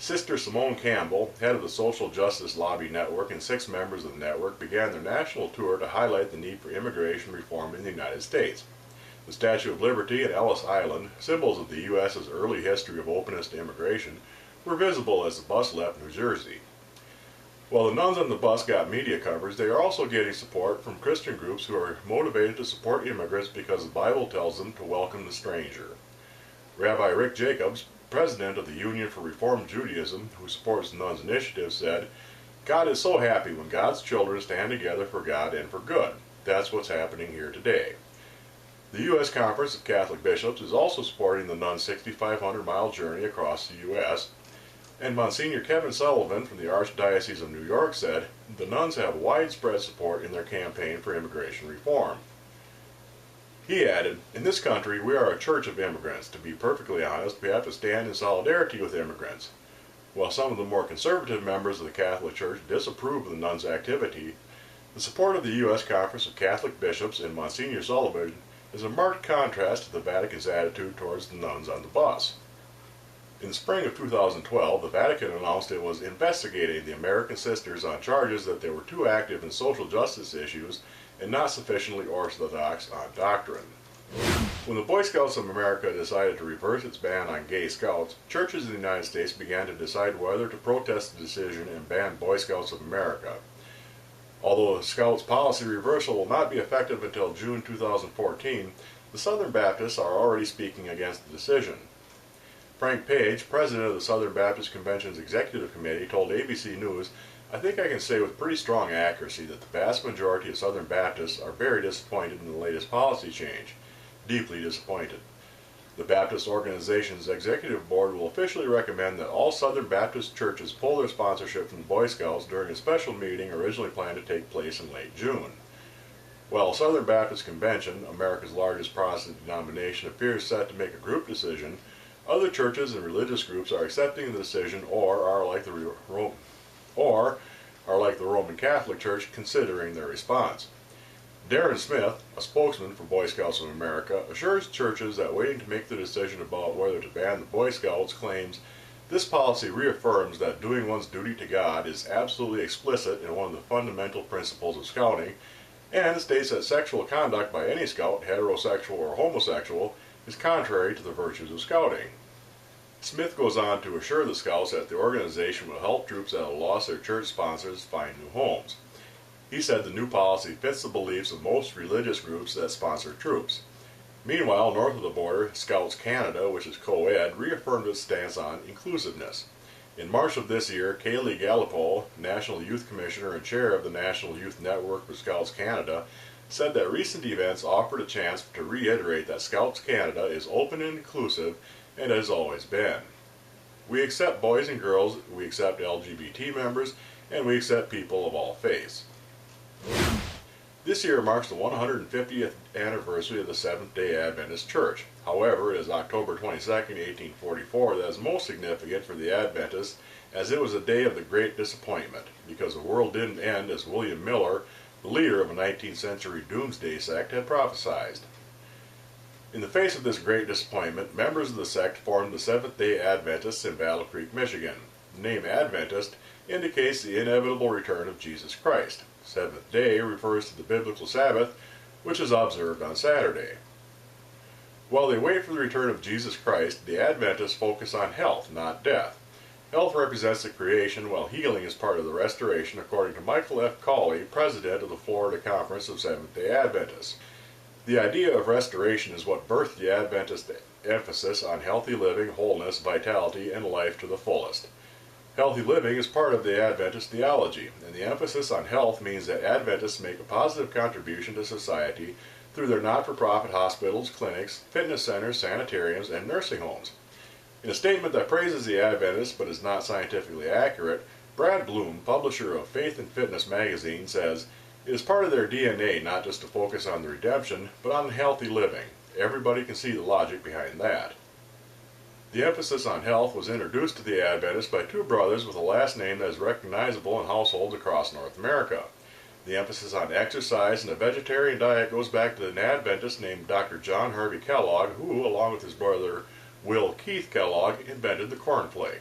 Sister Simone Campbell, head of the Social Justice Lobby Network, and 6 members of the network began their national tour to highlight the need for immigration reform in the United States. The Statue of Liberty and Ellis Island, symbols of the U.S.'s early history of openness to immigration, were visible as the bus left New Jersey. While the nuns on the bus got media coverage, they are also getting support from Christian groups who are motivated to support immigrants because the Bible tells them to welcome the stranger. Rabbi Rick Jacobs, president of the Union for Reformed Judaism, who supports the nuns' initiative, said, "God is so happy when God's children stand together for God and for good. That's what's happening here today." The U.S. Conference of Catholic Bishops is also supporting the nuns' 6,500-mile journey across the U.S., and Monsignor Kevin Sullivan from the Archdiocese of New York said, "The nuns have widespread support in their campaign for immigration reform." He added, "In this country, we are a church of immigrants. To be perfectly honest, we have to stand in solidarity with immigrants." While some of the more conservative members of the Catholic Church disapprove of the nuns' activity, the support of the U.S. Conference of Catholic Bishops and Monsignor Sullivan is a marked contrast to the Vatican's attitude towards the nuns on the bus. In the spring of 2012, the Vatican announced it was investigating the American sisters on charges that they were too active in social justice issues and not sufficiently orthodox on doctrine. When the Boy Scouts of America decided to reverse its ban on gay scouts, churches in the United States began to decide whether to protest the decision and ban Boy Scouts of America. Although the Scouts' policy reversal will not be effective until June 2014, the Southern Baptists are already speaking against the decision. Frank Page, president of the Southern Baptist Convention's Executive Committee, told ABC News, "I think I can say with pretty strong accuracy that the vast majority of Southern Baptists are very disappointed in the latest policy change. Deeply disappointed. The Baptist organization's executive board will officially recommend that all Southern Baptist churches pull their sponsorship from the Boy Scouts during a special meeting originally planned to take place in late June." While Southern Baptist Convention, America's largest Protestant denomination, appears set to make a group decision, other churches and religious groups are accepting the decision or are like the Roman Catholic Church, considering their response. Darren Smith, a spokesman for Boy Scouts of America, assures churches that waiting to make the decision about whether to ban the Boy Scouts claims, "This policy reaffirms that doing one's duty to God is absolutely explicit in one of the fundamental principles of Scouting, and states that sexual conduct by any Scout, heterosexual or homosexual, is contrary to the virtues of Scouting." Smith goes on to assure the Scouts that the organization will help troops that have lost their church sponsors find new homes. He said the new policy fits the beliefs of most religious groups that sponsor troops. Meanwhile, north of the border, Scouts Canada, which is co-ed, reaffirmed its stance on inclusiveness. In March of this year, Kaylee Gallipol, National Youth Commissioner and chair of the National Youth Network for Scouts Canada, said that recent events offered a chance to reiterate that Scouts Canada is open and inclusive and has always been. "We accept boys and girls, we accept LGBT members, and we accept people of all faiths." This year marks the 150th anniversary of the Seventh-day Adventist Church. However, it is October 22, 1844 that is most significant for the Adventists, as it was a day of the great disappointment, because the world didn't end as William Miller, the leader of a 19th century doomsday sect, had prophesied. In the face of this great disappointment, members of the sect formed the Seventh-day Adventists in Battle Creek, Michigan. The name Adventist indicates the inevitable return of Jesus Christ. Seventh day refers to the biblical Sabbath, which is observed on Saturday. While they wait for the return of Jesus Christ, the Adventists focus on health, not death. Health represents the creation, while healing is part of the restoration, according to Michael F. Cawley, president of the Florida Conference of Seventh-day Adventists. The idea of restoration is what birthed the Adventist emphasis on healthy living, wholeness, vitality, and life to the fullest. Healthy living is part of the Adventist theology, and the emphasis on health means that Adventists make a positive contribution to society through their not-for-profit hospitals, clinics, fitness centers, sanitariums, and nursing homes. In a statement that praises the Adventists but is not scientifically accurate, Brad Bloom, publisher of Faith and Fitness magazine, says, "It is part of their DNA not just to focus on the redemption, but on healthy living. Everybody can see the logic behind that." The emphasis on health was introduced to the Adventists by two brothers with a last name that is recognizable in households across North America. The emphasis on exercise and a vegetarian diet goes back to an Adventist named Dr. John Harvey Kellogg, who, along with his brother Will Keith Kellogg, invented the cornflake.